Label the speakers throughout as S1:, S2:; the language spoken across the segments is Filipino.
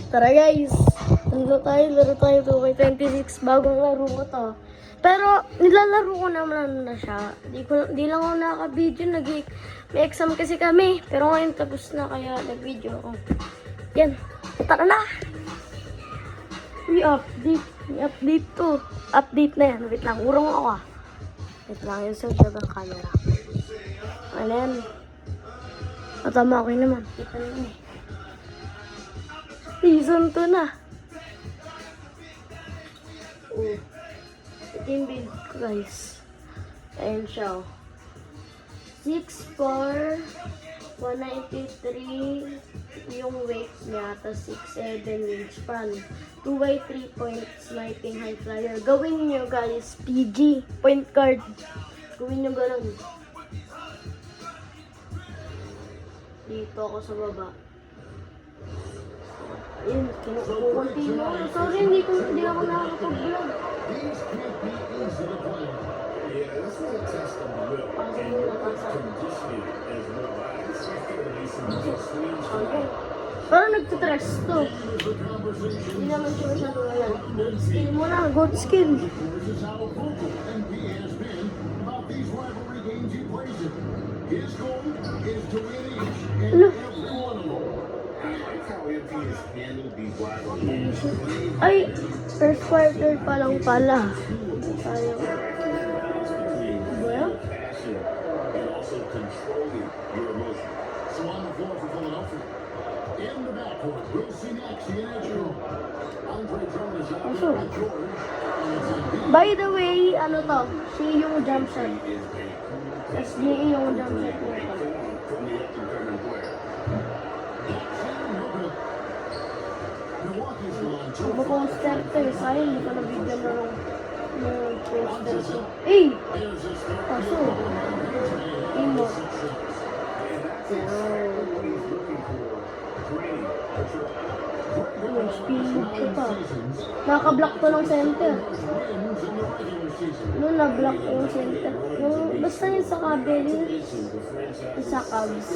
S1: Tara guys, laro tayo 2K26, bagong laro ko to. Pero nilalaro ko naman na siya. Di lang ako nakaka-video, may exam kasi kami. Pero ngayon tapos na kaya nag-video ako. Yan, tara na! May update to. Update na yan, wait lang, urong ako ah. Wait lang, yung sa job ang camera. Ano yan? Matama ko yun naman, kita nyo eh. Season 2 na. Ito yung build ko guys. Ayan siya. 6'4", 193 yung weight niya. Tapos 6'7" wingspan. 2x3 point sniping high flyer. Gawin nyo guys, PG. Point guard. Gawin nyo ganun. Dito ako sa baba. Ayun, kinukunti mo. Sorry, hindi ako nakakapag-vlog. Okay. Parang nagtutress to. Hindi naman siya masyado ngayon. Skill mo na, good skill. Ano? Ay, first quarter pa lang pala. Sayang. Well? Also, by the way, ano to? Si yung jump shot. SGA yung jump shot niya. Mag-poster to eh. Sayang, hindi ko nabigyan na ng poster to. Eh! Kaso, imo. Speed ko pa. Nakablock to ng center. Noon na-block yung center. Basta yung sa kabel, yung sa cabs.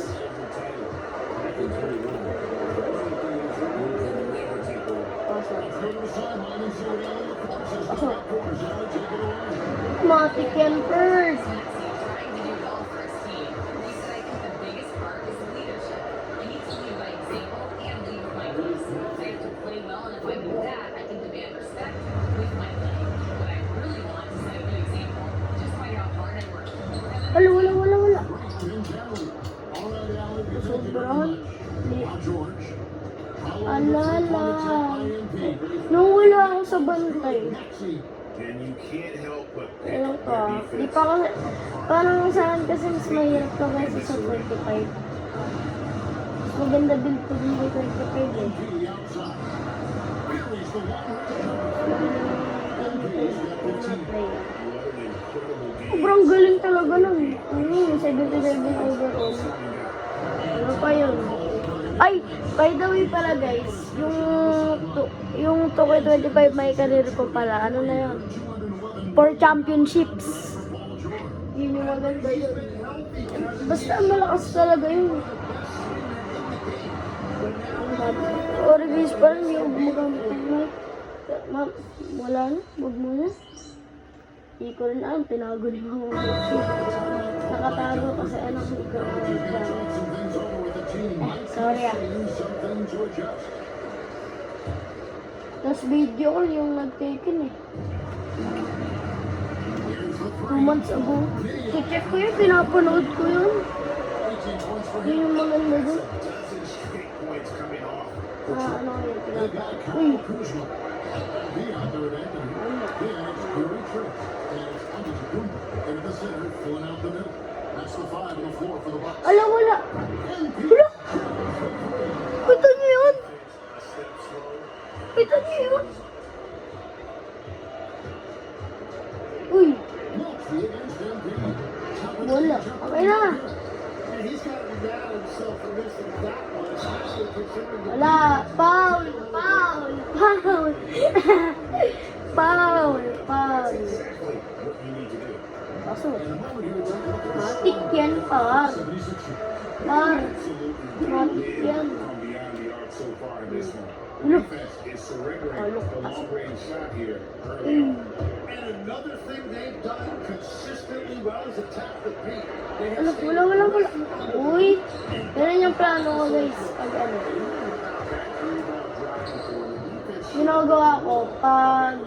S1: Matik yan first. Wala. Sobrang alala. Nawala ako sa bantay. Ewan ka. Di pa ako, parang sa akin kasi mas mahirap ka kasi sa 25. Mas maganda build ko din yung 25 eh. Sobrang galing talaga nun. 77 overall. Ano pa yun? Ay, by the way pala guys, yung 2K25 may career ko pala, ano na yun? For championships. Yun yung maganda yun. Basta malakas talaga yun. O reviews pa rin, yung gumagamit ng mic. Wala na, wag mo na. Hindi ko rin alam, tinago ni mga nakatago kasi anak ko ikaw. Sorry ah. Tapos video ko yung nag-taken eh. 2 months ago. Check ko yun, pinapanood ko yun. Yun yung maganda doon. Ano ko yun, pinapanood. Uy! Alam, wala. Kita niyo yun? Uy. Wala. Okay na. Wala. Foul. Kaso, matik yan par. Matik yan. Look.
S2: defense is surrendering
S1: look.
S2: the long-range shot here.
S1: Mm.
S2: And another thing they've done consistently well is attack the paint. They have
S1: Ano,
S2: stayed
S1: wala. Uy, ganun yung plano ko guys. Pag ano, ginagawa ko, pag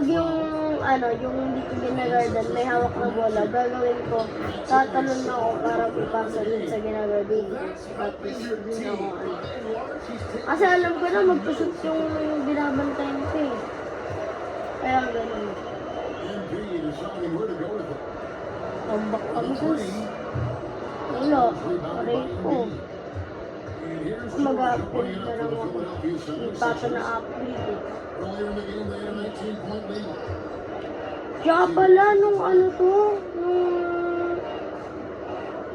S1: yung ano, yung hindi ko ginagardan, may hawak na bola, gagawin ko, tatalon na ako para ipasa dun sa ginagardan. Tapos, yun ako ano. Kasi alam ko na magpashoot yung binabantay ko eh. Kaya ganun. Tambak kami guys. Wala, aray ko. Mag-upgrade na lang ako. Ipasa na upgrade eh. Kaya pala nung ano to, nung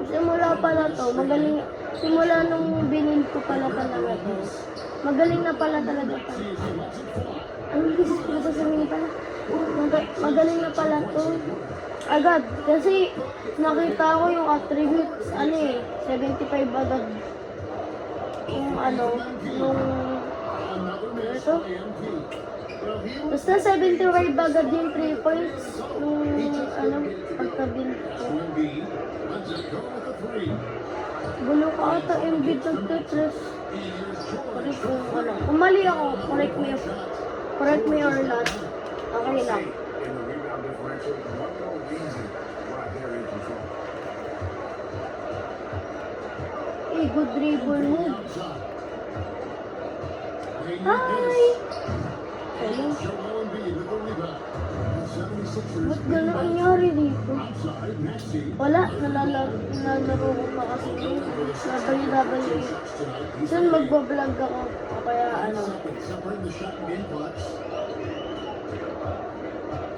S1: simula pala to, magaling, simula nung binil ko pala talaga to, magaling na pala talaga to. Ano kasi sasabihin pala? Magaling na pala to. Agad. Kasi nakita ko yung attributes, ano eh, 75 agad. Yung ano, yung ito. Basta 75 agad yung 3 points. Yung ano, pagkabil ko. Bulo ka ata yung bid ng Tetris. Correct kung ano. Kung mali ako, correct me or not. Okay lang. Good dribble move. Hi! Hello? Ba't gano'n nangyari dito? Wala, nalalaro ko pa kasi nabali-nabali. Soon magbablog ako. O kaya ano.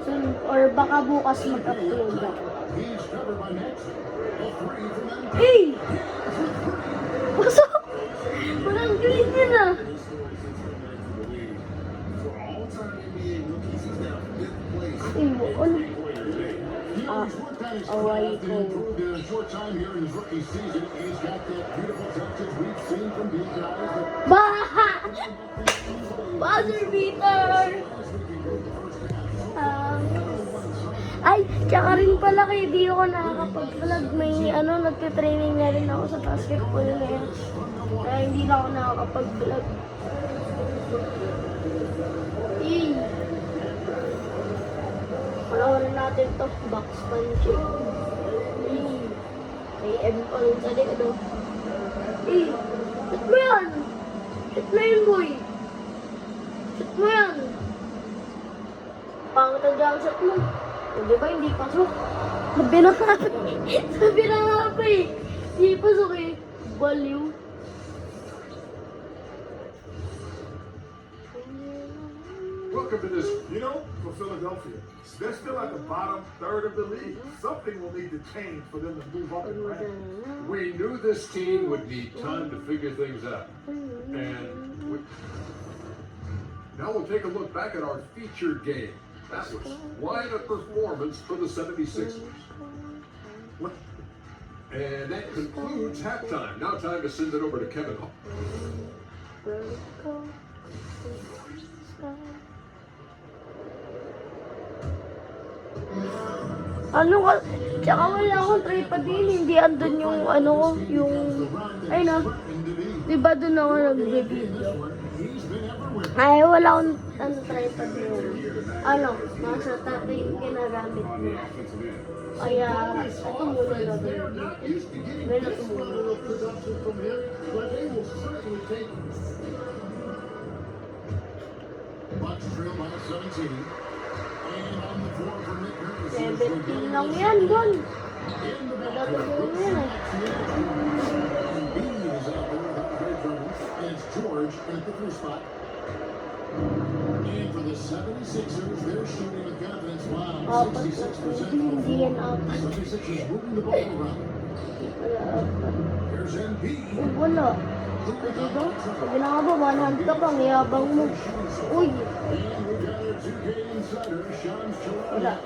S1: Soon, or baka bukas mag-upload ako. Hey! Pasok! Walang green yun ah! Ay, ano? Away ko. Baha! Buzzer beater! Ay, tsaka rin pala kaya di ako nakakapag-vlog. May ano, nagtitraining na rin ako sa basketball na yan. Kaya hindi na ako nakakapag-vlog. Palawarin natin to. Box punching. May M pa rin sa likod. Shoot mo yan! Shoot mo yan, boy! Shoot mo yan! Pangit ang jump shot mo. O, diba hindi pasok? Sabi na nga pa eh. Hindi pasok eh. Baliw.
S3: Welcome to this, for Philadelphia. They're still at the bottom third of the league. Something will need to change for them to move up in the rankings.
S2: We knew this team would need time to figure things out.
S3: Now we'll take a look back at our featured game. That was quite a performance for the 76ers.
S2: And that concludes halftime. Now time to send it over to Kevin Hall.
S1: Ano ka? Tsaka wala akong tripod din. Hindi andun yung ano ko, yung... Ay na. Diba dun ako nag-video? Ay, wala akong tripod yun. Ano, nasa tatay yung ginagamit mo. Kaya, ito muna na din. May natumulo. Seventeen lang yan, Don. Natutulong yan eh.
S3: George at the 3 spot. And for the 76ers, they're shooting with confidence. Wow, 66% from the floor. 76ers moving the ball around. Here's Embiid.
S1: Wala. Pwede ba? Sabi na nga ba, manhunt ka pang, yabang mo. Uy! Wala.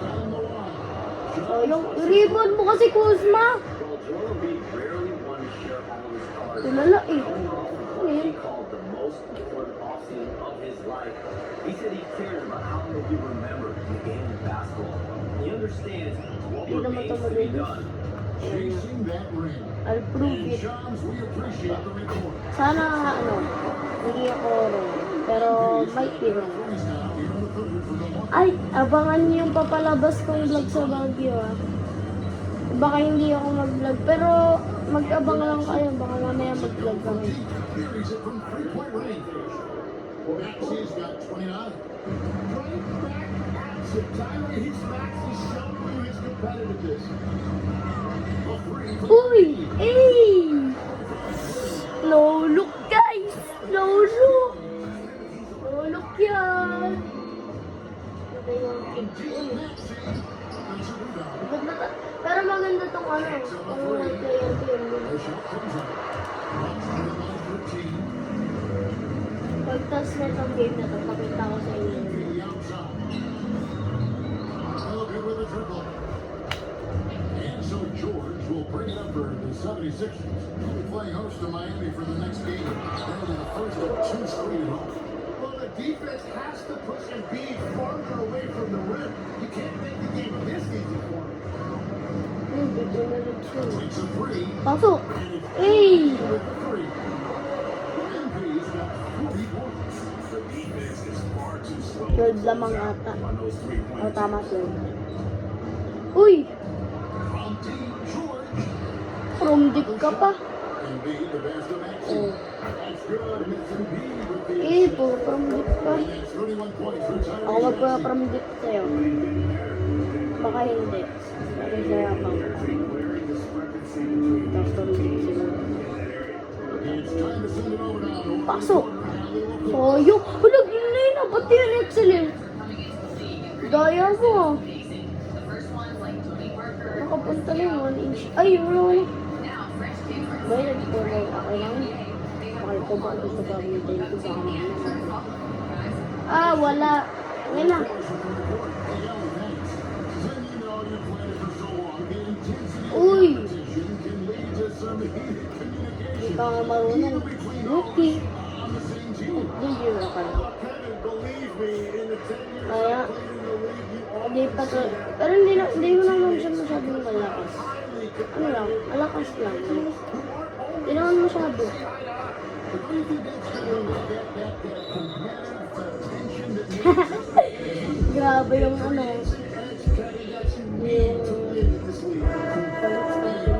S1: Oh, yung ribbon mo kasi, Kuzma! Tulala eh. Ano yun?
S4: called the most important offseason of his life. He said he cares about how he'll be remembered in the game of basketball. He understands what
S1: Hindi naman
S4: remains
S1: ito
S4: to be
S1: maganda.
S4: done.
S3: Chasing that ring.
S1: I'll prove
S3: And
S1: it.
S3: Shams, we appreciate the report.
S1: Sana, ano, hindi ako wrong. Pero, might be wrong.
S3: He's now here on the cover for the Milwaukee.
S1: Ay, abangan niyo yung papalabas kong vlog sa Baguio ah. Baka hindi ako mag-vlog, pero mag-abang lang kayo. Baka mamaya mag-vlog kami.
S3: Here he's it from three-point range. Maxi's got 29.
S2: Right back at you, Tyler. He's Maxey showing you his competitiveness.
S3: A three from
S1: Uy! Hey! No look, guys! No look! No look yan! Ito yung kick. Uy!
S3: Maxey. That's a rebound.
S1: Ganda pero maganda tong ano, ang player team.
S3: The shot comes up. Bucks lead by 13.
S1: Pagtas na itong game na to, pakita ko sa inyo.
S3: The outside. Elgin with a triple. And so George will bring it up for the 76ers. They'll be playing host to Miami for the next game. That'll be the first of two straight at home.
S2: Well, the defense has to push Embiid farther away from the rim. You can't make the game this easy for him.
S1: Bigyan na rin siya.
S3: Takes a three.
S1: Pasok! Hey!
S3: With the three. MP's got 40 points.
S2: The defense is far too slow
S1: 12 lamang ata.
S2: on those
S1: O,
S2: three-point
S1: tama 12. Uy!
S3: From deep, George.
S1: From deep ka pa.
S3: Embiid, the best of Maxey.
S1: Oh.
S3: That's good. And it's Embiid with the
S1: Eh, po, from deep ka.
S3: And that's 31 points for Tyrese
S1: Ako
S3: Maxey.
S1: magpa-from deep sa'yo. Baka hindi. Bakit saya pa? Tapos from deep sila.
S3: It's time to send it over now.
S1: Pasok! Sayang! Wala, ginay na! Ba't yun excellent? Daya mo! Nakapunta na yung 1 inch. Ay, yun! Bayad ko lang. Okay lang. Bakal ko ba? Gusto ba ang tayo ko sa kanina? Ah, wala. Ngayon na. Uy! Hindi ka nga marunong. Lucky. Hindi na ka lang.
S2: Kevin, believe me, in the 10 years
S1: Kaya,
S2: of playing in the league, you
S1: hindi pa to. Pero hindi mo naman siya masyadong malakas. Ano lang, malakas lang. Hindi naman masyado. Grabe yung ano. Yung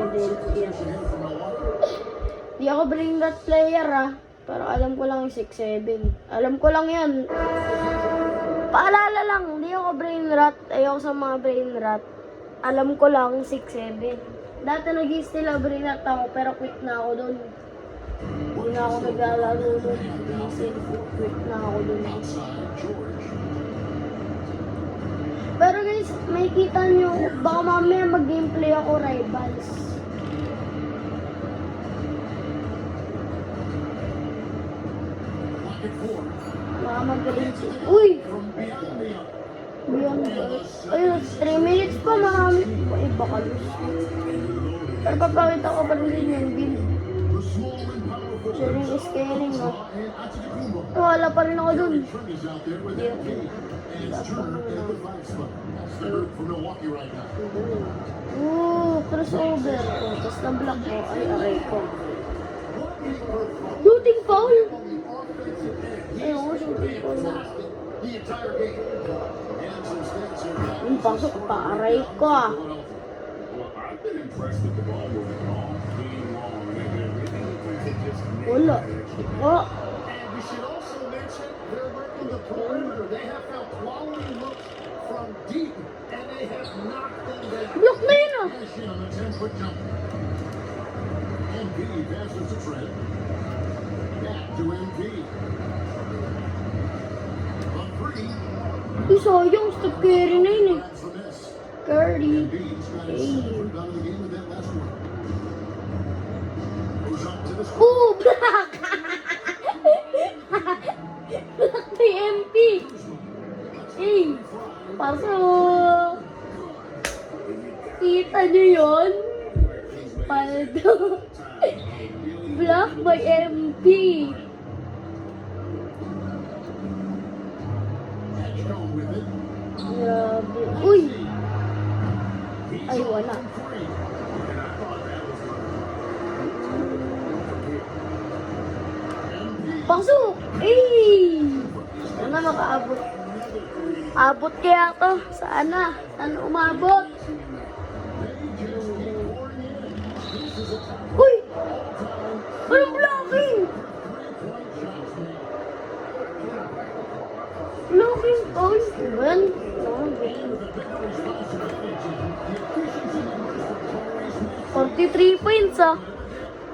S1: Philadelphia. Di ako bring that player ah. Pero alam ko lang yung 6'7". Alam ko lang yan. Paalala lang, hindi ako brain rot. Ayoko sa mga brain rot. Alam ko lang 6'7". Dati nag-i-still brain rot ako, pero quit na ako doon. Hindi na ako naglalaro doon. Quit na ako doon. Pero guys, may kita nyo, baka mamaya mag-gameplay ako rivals. Baka magaling si... Uy! Beyond ayun, 3 minutes pa, marami. Ay, baka lose. Pero papakita ko pa rin yung build. Sharing is caring, no? Wala pa rin ako dun. Crossover. Tapos na-block ko. Ay, aray ko. Shooting foul! Ayun ko, shooting foul. Yung pasok pa, aray ko ah.
S2: I've been impressed with the ball movement and all, being long and everything. They just
S1: Wala. Oh,
S2: And we should also mention they're working the perimeter. They have found quality looks from deep, and they have knocked them down.
S1: block na yun ah.
S3: Cash in on the 10-foot jumper. MP passes to Trent. Back to MP. A three.
S1: Ay, sayang. Step carry na yun eh.
S3: That's the miss.
S1: Curry.
S3: Embiid's got his
S1: Hey.
S3: third out of the game with that last one. Goes up to the score.
S1: Oh, block! Block ni MP. Hey, pasok. Kita nyo yun? Paldo. Block?
S3: Edgecombe with it.
S1: Grabe. Uy!
S3: He's
S1: Ay,
S3: on
S1: wala.
S3: from three. And I thought that was MP.
S1: Pasok! Eh! Sana makaabot. Abot kaya to. Sana. Sana umabot. Uy! Anong blocking? Blocking foul? Man. No, game. 43 points ah.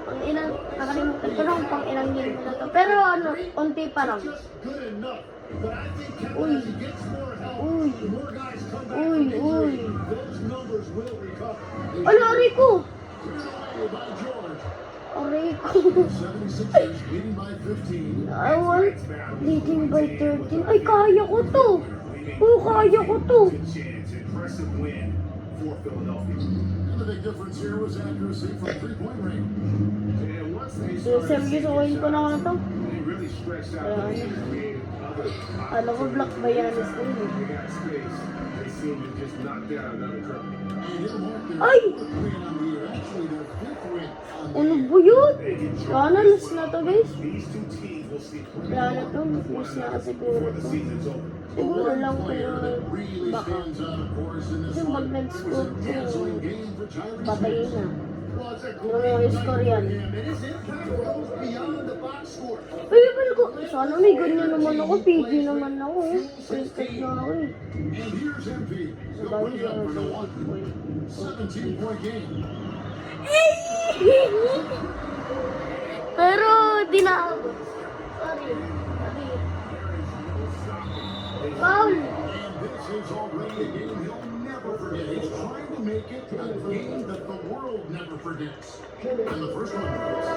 S1: Pang ilang, nakalimutan ko lang pang ilang game na to. Pero ano, konti pa lang.
S2: Just good enough. But I think Kevin,
S1: Uy.
S2: as he gets more help,
S1: Uy.
S2: more guys come back
S1: Uy,
S2: from injury,
S1: uy.
S2: those numbers will recover.
S1: Ano, Rico?
S3: Cleared away by George.
S1: Rico.
S3: 76ers leading by 15.
S1: I want leading by 13. Ay, kaya ko to. Oh, kaya ko to.
S2: Chance, impressive win for Philadelphia.
S3: And the big difference here was accuracy from three-point range.
S2: And once they started
S1: Sergio, sawayin ko na ako na to.
S2: they really stretched out
S1: Ayan.
S2: and created other
S1: Alam ko, black ba yan?
S2: They got space. They seem to just knock down another couple.
S3: And he'll mark their
S1: Ay!
S3: fourth win on the year. Actually, their fifth win on the
S1: Ano
S3: year.
S1: ba yun? Sana, last na to, guys.
S2: These two teams will see plenty
S1: Wala na
S2: more
S1: to.
S2: of one
S1: Last na
S2: another
S1: siguro
S2: before the
S1: to.
S2: season's over.
S1: Siguro lang
S3: Player that
S1: kung
S3: really
S1: baka.
S3: stands out, of course, in this
S1: Kasi pag
S3: one. It was
S1: nag-score
S3: a dazzling game for Tyrese
S1: patayin
S3: Maxey.
S1: na.
S2: Well, it's a
S1: Ano yung
S2: great
S1: score
S2: night
S1: yan?
S2: for him, and his impact goes beyond the box score.
S1: Ay, pero ko, sana may ganyan naman ako. PG naman ako. Perfect na ako eh.
S3: And here's MP. Still
S1: Sabay
S3: way up for the one.
S1: Uy.
S3: 17-point game.
S1: Pero, di na ako. Sorry. Sorry. Foul.
S3: And this is already a game he'll never forget. He's trying to make it a game that the world never forgets. And the first one goes.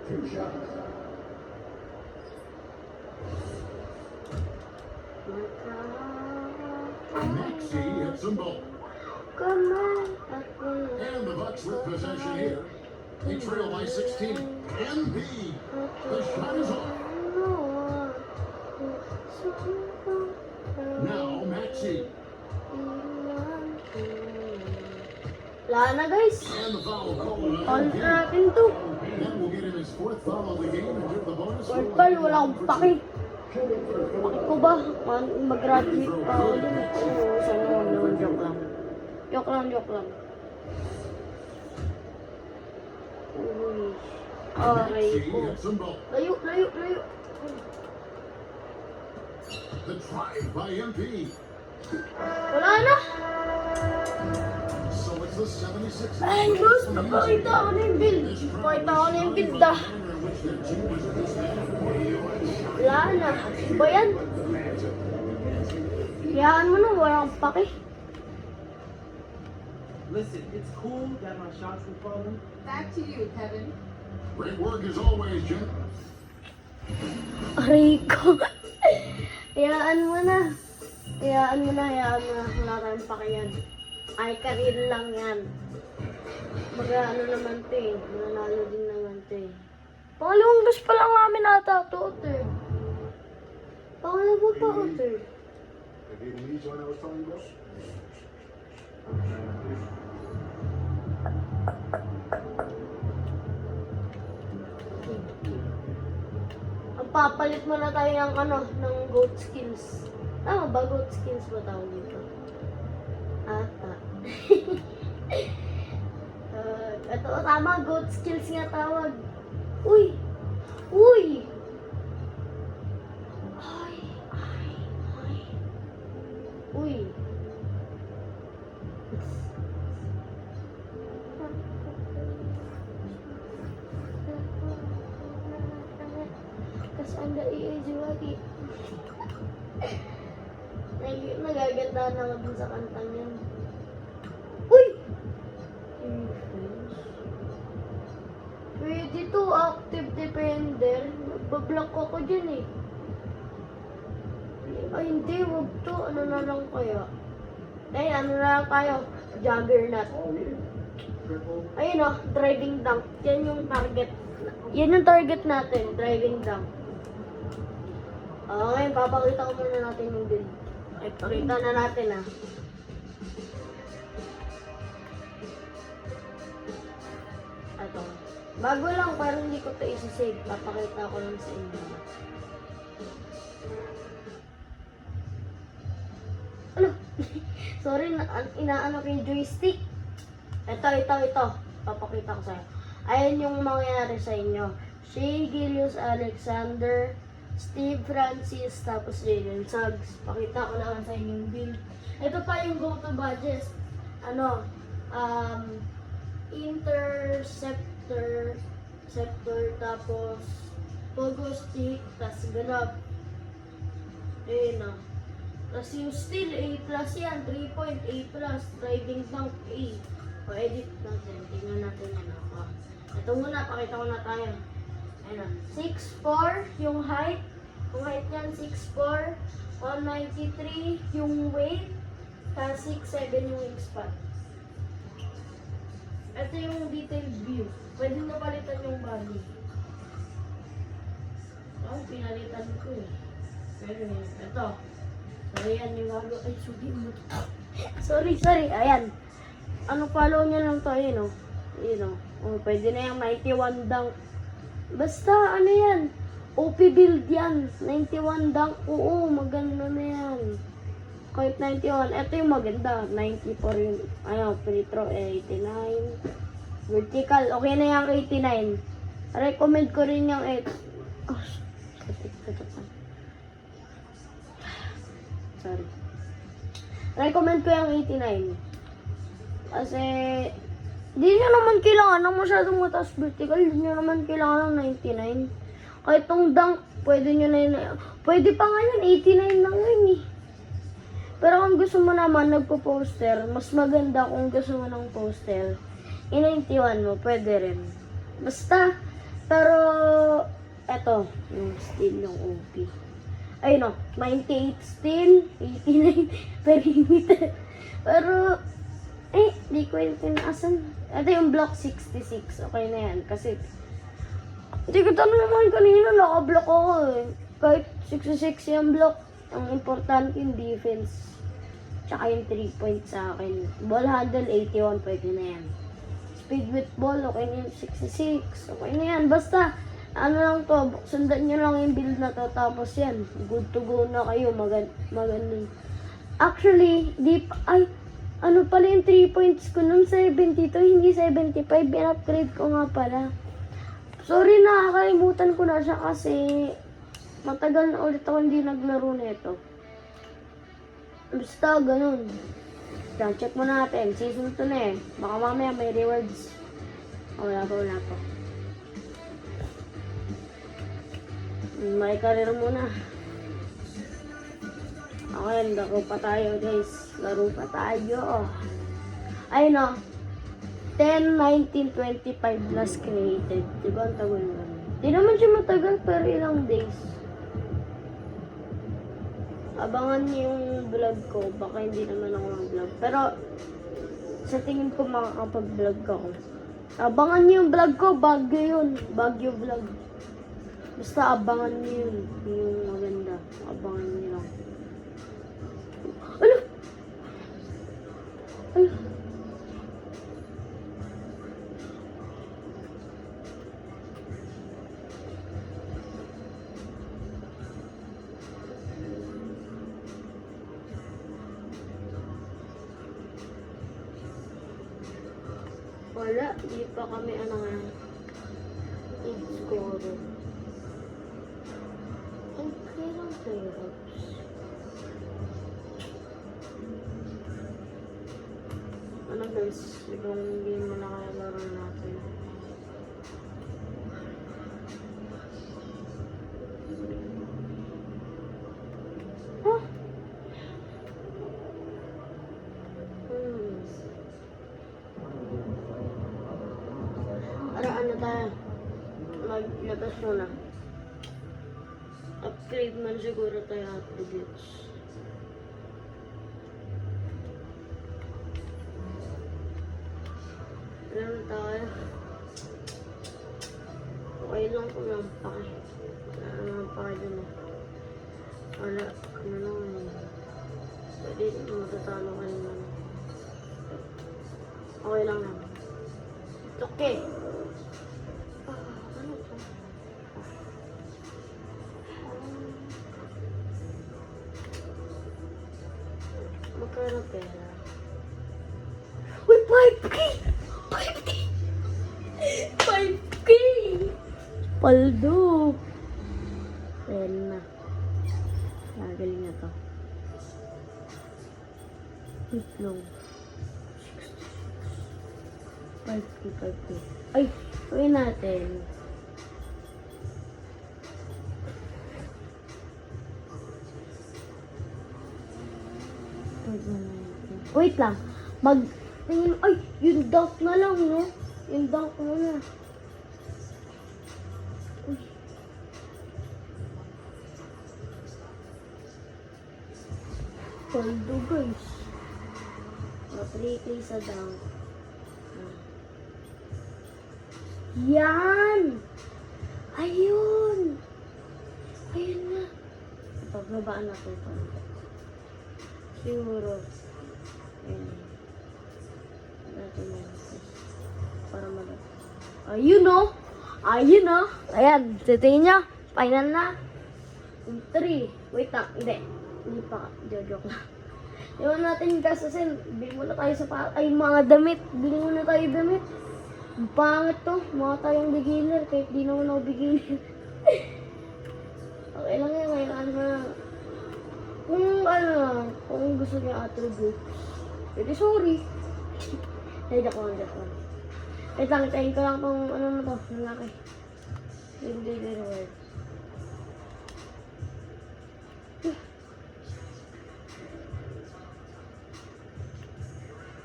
S2: Two shots.
S3: Maxey hits them both.
S1: Come on, ako.
S3: And the Bucks with possession here. They trail by 16. MB. The shot is off. Now Maxey.
S1: Wala na guys.
S3: And the foul called
S1: All
S3: on MB.
S1: natin to.
S3: That will get him his fourth foul of the game and give the bonus.
S1: Fourth ball, wala akong paki. Ako ba? Mag-graduate pa ako dun. Oo, sana huwag naman. Joke lang. Joke lang, joke lang. Uy. Okay
S3: Maxey
S1: po.
S3: hits them both.
S1: Layo, layo, layo.
S3: The drive by MP.
S1: Wala na.
S3: So it's the 76ers.
S1: Ay, boss, napakita ko na yung build. Napakita ko na yung build ah. Wala na. Ano ba yan? Kayaan mo na, wala akong paki.
S4: Listen, it's cool that my shots were falling.
S5: Back to you, Kevin.
S3: Great work as always, Jen.
S1: Rico. Hayaan mo na. Hayaan mo na, hayaan mo na. Wala tayong paki yan. Ay, career lang yan. Mag-ano naman to eh. Mananalo din naman to eh. Pangalawang gas pa lang namin ata to, third. Pangalawa pa ako, third. Ang papalit mo na tayo ng ano, ng goat skills. Tama ba? Goat skills ba tawag dito? Ata. Ito, tama. Goat skills nga tawag. Uy! Uy! Ay, ay, ay. Uy. Kasi anda i-enjoy. Nagaganda na nga dun sa kantang yan. Uy! Pwede to, active defender. Bablock ako dyan eh. Ay hindi, wag to. Ano na lang kaya? Ay, ano na lang tayo? Juggernaut. Ayun o, driving dunk. Yan yung target. Yan yung target natin, driving dunk. Ngayon, papakita ko muna natin yung build. Ay, pakita na natin ah. Ito. Bago lang, parang hindi ko ito isa-save. Papakita ko lang sa inyo. Ano? Sorry, inaano ko yung joystick. Ito. Papakita ko sa'yo. Ayan yung mangyayari sa inyo. Shea Gilius Alexander, Steve Francis, tapos Jalen Suggs. Pakita ko lang sa inyo yung build. Ito pa yung go-to badges. Interceptor, tapos pogo stick, tapos ganap. Ayun na. Tapos yung steal, A+, yan. 3 point, A+. Driving dunk, A. O, edit natin. Tingnan natin yan. Ito muna, pakita ko na tayo. Ayun na. 6'4", yung height. Yung height yan, 6'4". 193 yung weight. Tapos 6'7" yung wingspan. Ito yung detailed view. Pwede na palitan yung body. Pinalitan ko eh. Pero yun. Ito. So, ayan yung bago. Ay, sugi mo. sorry. Ayan. Follow nyo lang to. Ayun o. Pwede na yung 91 dunk. Basta, yan. OP build yan. 91 dunk. Oo, maganda na yan. Kahit 91. Ito yung maganda. 94 yung, free throw, 89. Vertical, okay na yung 89. Recommend ko rin yung 8. Oh, sorry. Recommend ko yung 89. Kasi, di nyo naman kailangan ng masyadong mataas vertical. Di nyo naman kailangan ng 99. Kahit tong dunk, pwede nyo na yun. Pwede pa nga yun, 89 lang yun eh. Pero kung gusto mo naman nagpo-poster, mas maganda kung gusto mo ng poster. I-91 mo, pwede rin. Basta, pero, eto, yung steel yung OP. Ayun o, 98 steel, 89 perimeter. Pero, di ko yung tinaasan. Ito yung block 66, okay na yan. Kasi, hindi ko tanong naman kanina, naka-block ako eh. Kahit 66 yung block, ang importante yung defense. Tsaka yung 3 points sa akin. Ball handle, 81, pwede na yan. Speed with ball, okay na yung 66. Okay na yan. Basta, lang to, sundan nyo lang yung build na to. Tapos yan, good to go na kayo. Maganda. Actually, pala yung 3 points ko nung 72, hindi 75. In-upgrade ko nga pala. Sorry, nakakalimutan ko na siya kasi matagal na ulit ako hindi naglaro nito. Basta, ganun. Check mo natin. Season 2 na eh. Baka mamaya may rewards. Wala pa. May career muna. Okay, laro pa tayo guys. Laro pa tayo. Ayun o. 10, 19, 25 last created. Diba ang tagal na? Di naman siya matagal pero ilang days. Abangan niyo yung vlog ko. Baka hindi naman ako mag-vlog. Pero, sa tingin ko makakapag-vlog ako. Abangan niyo yung vlog ko. Bagyo yun. Bagyo vlog. Basta abangan niyo yun. Yung maganda. Abangan niyo lang. Ano? Wala, di pa kami score. Ang kailang playoffs. Guys, ibang game mo na kaya laro natin. Tayo. Maglabas muna. Upgrade man siguro tayo attributes. Meron tayo. Okay lang kung nampake. Nampake dun eh. Wala, ano lang eh. Pwede matatalo ka naman. Okay lang naman. Okay. Ano to? Magkano pera? Uy, 5K! 5K! 5K! Paldo! Ayan na. Nagaling na to. Itlog. 5K, 5K. Ay! Gawin natin. Wait lang. Ay! Yung dunk na lang, no? Yung dunk mo na. Uy. Paldo, guys. 3K sa dunk. Yan! Ayun! Ayun na. Pagbabaan na ito. Siguro. Ayun. Natin na. Para madali. Ayun o! Ayun o! Ayan, titingin niya. Final na. 3. Wait lang. Hindi. Hindi pa. Joke lang. Iwan natin gasasin. Bili muna tayo sa ay mga damit. Bili muna tayo damit. Ang pangit to. Mga tayong beginner. Kahit di naman ako beginner. Okay lang yan. Kailangan na. Kung gusto niya attributes. Pwede sorry. Ay, joke lang. Wait lang. Tayin ko lang kung ano na to. Lalaki. Hindi words.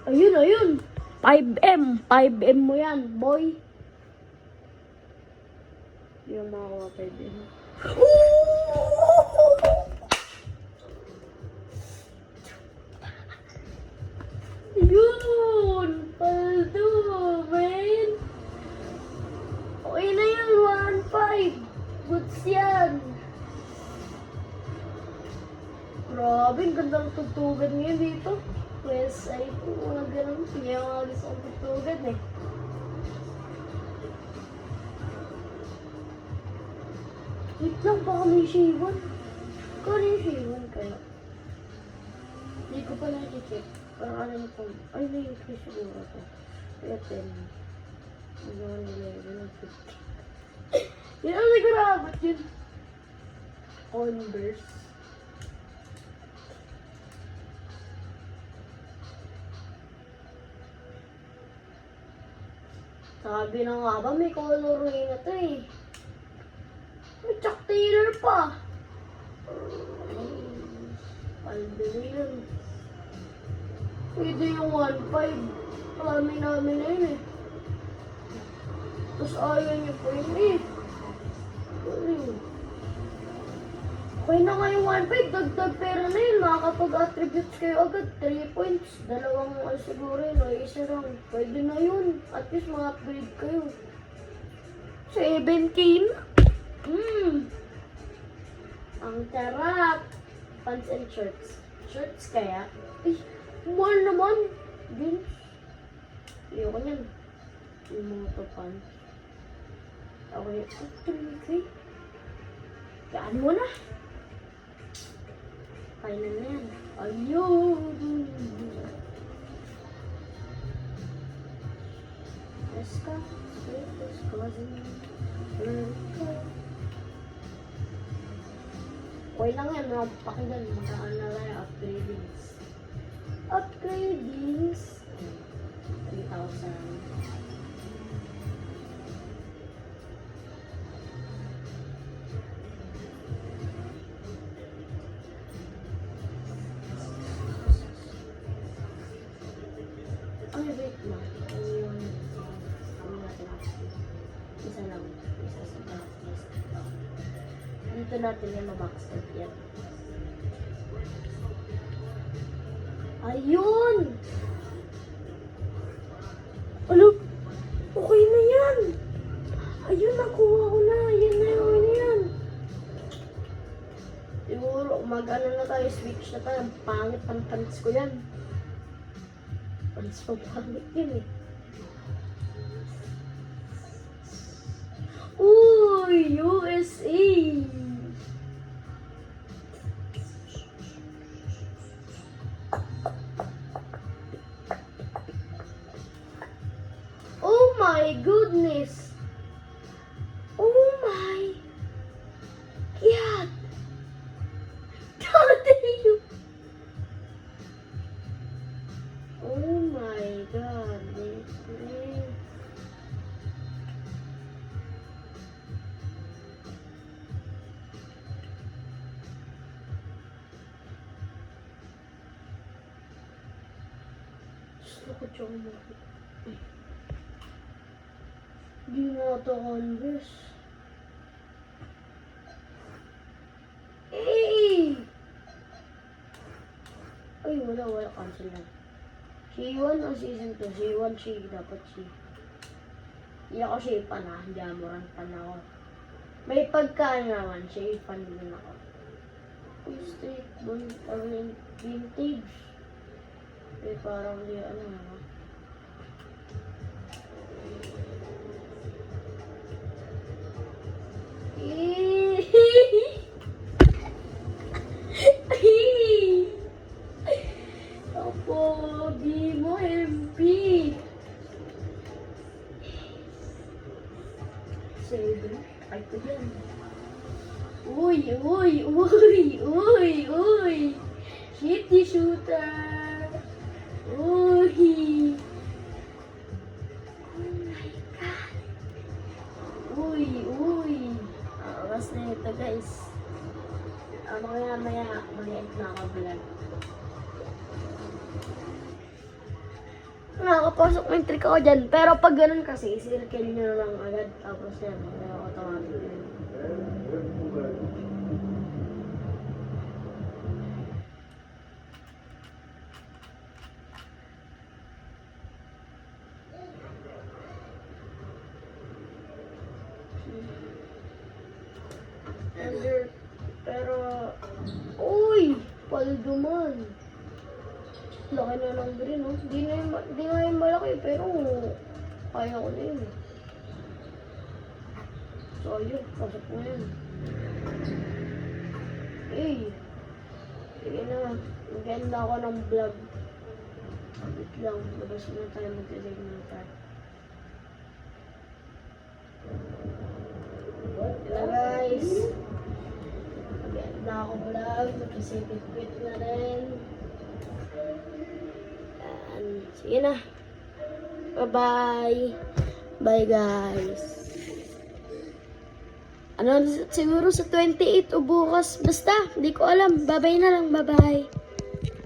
S1: Ayun. 5M mo yan, boy. Hindi yung makakuha 5M. Yun! Paldo, man! Okay na yun, 1.5. Goods yan. Grabe, ang gandang tugtugan ngayon dito. Yes, ay po, walang ganun. Kaya mga gusto kong tugtugan eh. Wait lang, baka may shawan. Kano yung shawan kaya? Hindi ko pa nakikip. Parang alam ko, ay may increase siguro ito. Kaya 10. Magawa nila yun, 50. Yan ang nagkarabat yun. Converse. Sabi na nga ba, may color ring na ito eh. May Chuck Taylor pa. Paldo yun. Pwede yung 1.5. Marami namin na yun eh. Tapos ayaw niyo po yun eh. Okay na nga yung 1.5. Dagdag pera na yun. Makakapag-attributes kayo agad. 3 points. Dalawang siguro yun. O isa lang. Pwede na yun. At least ma-upgrade kayo. 7K na. Ang sarap. Pants and shirts. Shirts kaya? Ay, mahal naman. Jeans. Ayoko niyan. Yung mga pants. Okay. 3K. Kaya mo na. Final na yan. Ayun! Let's go. Let's go. Okay lang yan. Pakinggan. Magkaan na lang yung upgradings. Upgradings. 3,000. Ay, wait lang. Ayun. Ano natin? Isa lang. Isa sa backlist. Dito natin yung mabackstep yan. Ayun! Ano? Okay na yan. Ayun, nakuha ko na. Yan na yun, yan. Siguro, mag-ano na tayo, switch na tayo. Ang pangit ang pants ko yan. Pants ko pangit yun eh. Uy, USA! Oh my goodness! Oh my God! Daddy! Oh my God! Gusto ko siyang makita. Di na ito Converse. Eh! Ay, wala cancel lang. C1 o season 2? C1, dapat C. Hindi ako shape-an ha, jamuran pan ako. May pagkaan naman, shape-an din ako. Uy, straight bone, vintage. Eh, parang di ano ha. Opo, di mo MP. Sige, ay ko yan. Uy. Shitty shooter. Uy. Oh my God. Uy. Awas na ito guys. Maya mag-end na ako vlog. Nakakapasok mo yung trick ako dyan. Pero pag ganun kasi, circle nyo na lang agad. Tapos yan, automatic yun. Pero, uy! Palduman. Laki na lang rin, no? Di nga yung malaki, pero kaya ko na yun. So, ayun. Pasok mo yun. Eh! Sige na. Maganda ako ng vlog. Wait lang. Labas na tayo mag-save na tayo. Hello guys! Maganda ako vlog. Mag-save na rin. Sige na. Bye-bye. Bye guys. Ano, siguro sa 28 o bukas. Basta, hindi ko alam. Bye-bye na lang. Bye-bye.